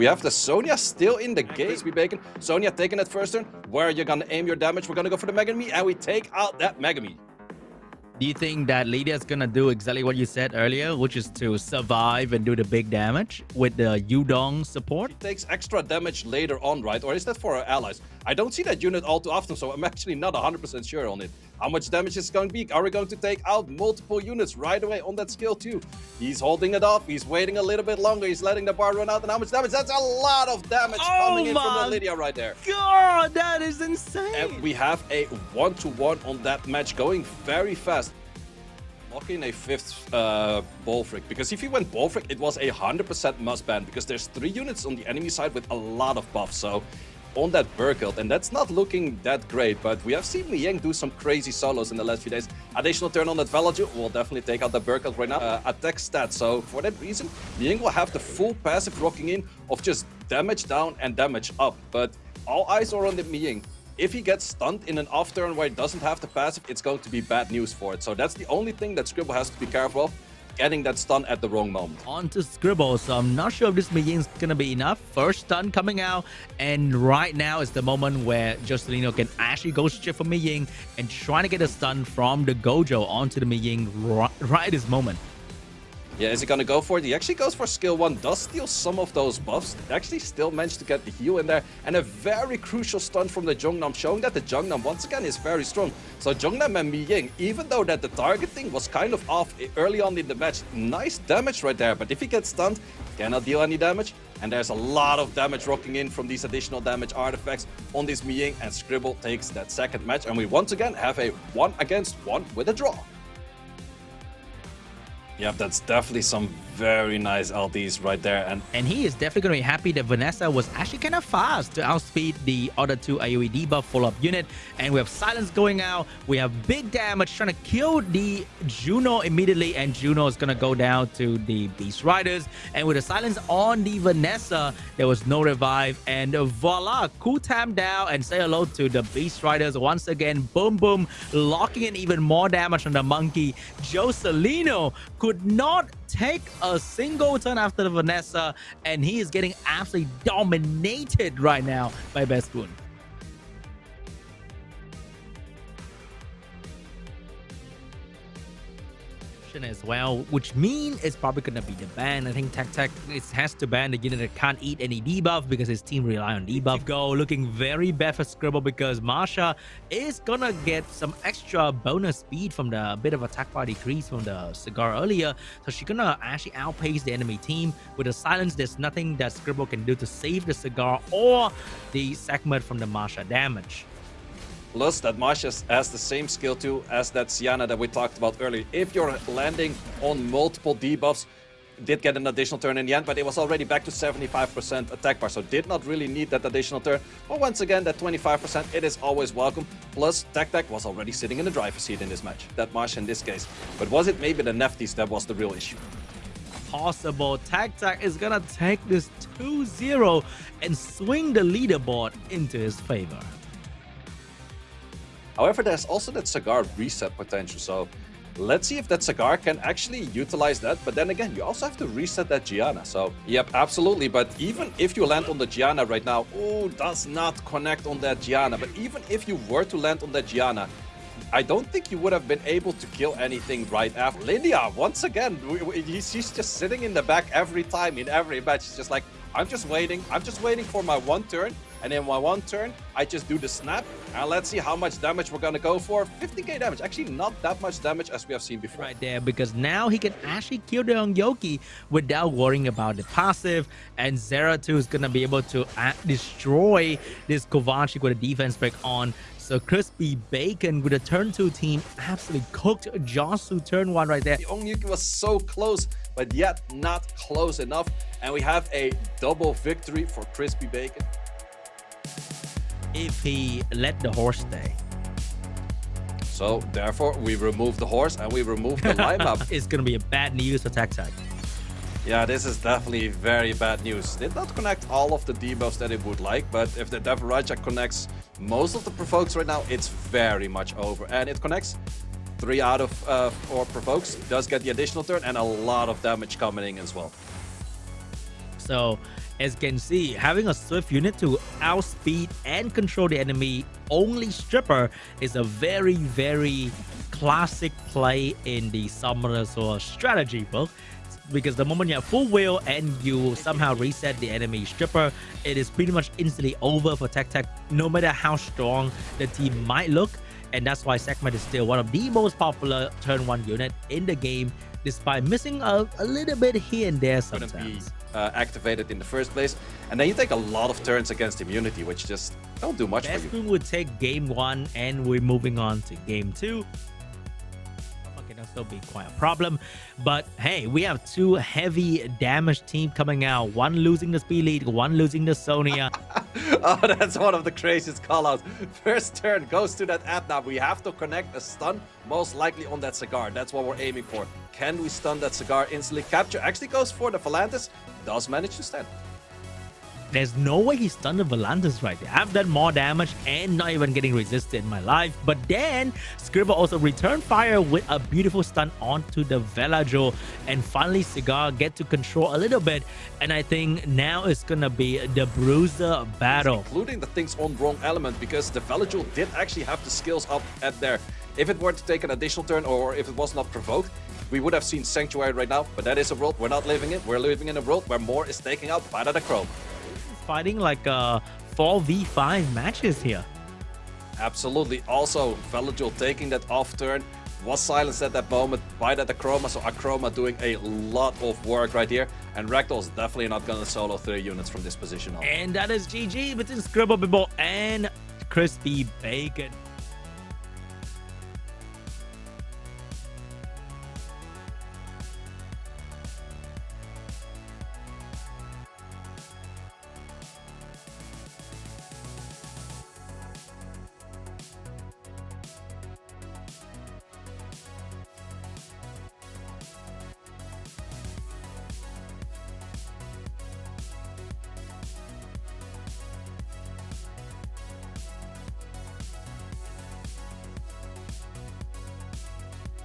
we have the Sonya still in the game. ChrisPBacon, Sonya taking that first turn. Where are you gonna aim your damage? We're gonna go for the Megami, and we take out that Megami. Do you think that Lydia's gonna do exactly what you said earlier, which is to survive and do the big damage with the Yudong support? She takes extra damage later on, right? Or is that for her allies? I don't see that unit all too often, so I'm actually not 100% sure on it. How much damage is going to be? Are we going to take out multiple units right away on that skill too? He's holding it off. He's waiting a little bit longer. He's letting the bar run out. And how much damage? That's a lot of damage coming in from the Lydia right there. God, that is insane. And we have a 1-to-1 on that match going very fast. Locking a 5th Bolfric, because if he went Bolfric, it was a 100% must ban, because there's 3 units on the enemy side with a lot of buffs. So on that Burkhild, and that's not looking that great, but we have seen Liang do some crazy solos in the last few days. Additional turn on that Valaju will definitely take out the Burkhild right now. Attack stat, so for that reason, Liang will have the full passive rocking in of just damage down and damage up, but all eyes are on the Liang. If he gets stunned in an off turn where he doesn't have the passive, it's going to be bad news for it. So that's the only thing that Scribble has to be careful of, getting that stun at the wrong moment. On to Scribble, so I'm not sure if this Miying's gonna be enough. First stun coming out, and right now is the moment where Jocelino can actually go straight for Miying and trying to get a stun from the Gojo onto the Miying right this moment. Yeah, is he gonna go for it? He actually goes for skill 1, does steal some of those buffs, actually still managed to get the heal in there, and a very crucial stun from the Jongnam, showing that the Jongnam once again is very strong. So Jongnam and Miying, even though that the targeting was kind of off early on in the match, nice damage right there, but if he gets stunned, cannot deal any damage, and there's a lot of damage rocking in from these additional damage artifacts on this Miying, and Scribble takes that second match, and we once again have a 1-against-1 with a draw. Yep, that's definitely some very nice LDs right there. And he is definitely going to be happy that Vanessa was actually kind of fast to outspeed the other 2 AoE debuff follow-up unit. And we have Silence going out. We have big damage trying to kill the Juno immediately. And Juno is going to go down to the Beast Riders. And with the Silence on the Vanessa, there was no revive. And voila, cool time down and say hello to the Beast Riders once again. Boom, boom, locking in even more damage on the Monkey. Jocelino could not take a single turn after the Vanessa, and he is getting absolutely dominated right now by Best Boon. As well, which means it's probably going to be the ban. I think TeqTeq has to ban the unit that can't eat any debuff because his team rely on debuff. Go looking very bad for Scribble because Marsha is gonna get some extra bonus speed from the bit of attack bar decrease from the Cigar earlier, so she's gonna actually outpace the enemy team. With the Silence, there's nothing that Scribble can do to save the Cigar or the segment from the Marsha damage. Plus, that Marsha has the same skill too as that Sienna that we talked about earlier. If you're landing on multiple debuffs, did get an additional turn in the end, but it was already back to 75% attack bar, so did not really need that additional turn. But once again, that 25%, it is always welcome. Plus, TeqTeq was already sitting in the driver's seat in this match, that Marsha in this case. But was it maybe the Nefties that was the real issue? Possible. TeqTeq is gonna take this 2-0 and swing the leaderboard into his favor. However, there's also that Cigar reset potential, so let's see if that Cigar can actually utilize that. But then again, you also have to reset that Gianna. So, yep, absolutely. But even if you land on the Gianna right now, does not connect on that Gianna. But even if you were to land on that Gianna, I don't think you would have been able to kill anything right after. Lydia, once again, she's just sitting in the back every time, in every match. She's just like, I'm just waiting for my 1 turn. And in my 1 turn, I just do the snap. And let's see how much damage we're going to go for. 50k damage. Actually, not that much damage as we have seen before. Right there, because now he can actually kill the Yoki without worrying about the passive. And Zera 2 is going to be able to destroy this Kovacic with a defense break on. So ChrisPBacon with a turn 2 team absolutely cooked Josu turn 1 right there. The Ongyuki was so close, but yet not close enough. And we have a double victory for ChrisPBacon. If he let the horse stay. So therefore we remove the horse and we remove the lineup. It's gonna be a bad news for TeqTeq. Yeah, this is definitely very bad news. Did not connect all of the debuffs that it would like, but if the Devil Raja connects most of the provokes right now, it's very much over. And it connects 3 out of 4 provokes, does get the additional turn and a lot of damage coming in as well. So as you can see, having a swift unit to outspeed and control the enemy only stripper is a very, very classic play in the Summoner's War strategy book. Because the moment you have full wheel and you somehow reset the enemy stripper, it is pretty much instantly over for TeqTeq, no matter how strong the team might look. And that's why Sekhmet is still one of the most popular turn 1 unit in the game, despite missing a little bit here and there sometimes. Couldn't be activated in the first place. And then you take a lot of turns against immunity, which just don't do much for you. Best would take game 1, and we're moving on to game 2. Can still be quite a problem, but hey, we have 2 heavy damage team coming out, one losing the speed lead, one losing the Sonya. Oh, that's one of the craziest callouts. First turn goes to that Adna. We have to connect a stun, most likely on that Cigar. That's what we're aiming for. Can we stun that Cigar instantly? Capture actually goes for the Volantis, does manage to stand. There's no way he stunned the Volantis right there. I've done more damage and not even getting resisted in my life. But then Scribble also returned fire with a beautiful stun onto the Velajo. And finally Cigar get to control a little bit. And I think now it's gonna be the Bruiser battle. Including the things on wrong element, because the Velajo did actually have the skills up at there. If it were to take an additional turn, or if it was not provoked, we would have seen Sanctuary right now. But that is a world we're not living in. We're living in a world where more is taking out Bada the Chrome. Fighting like 4v5 matches here. Absolutely. Also, Velajo taking that off turn was silenced at that moment by that Akroma, so Akroma doing a lot of work right here. And Ragdoll's definitely not gonna solo 3 units from this position on. And that is GG between Scribblebibble and ChrisPBacon.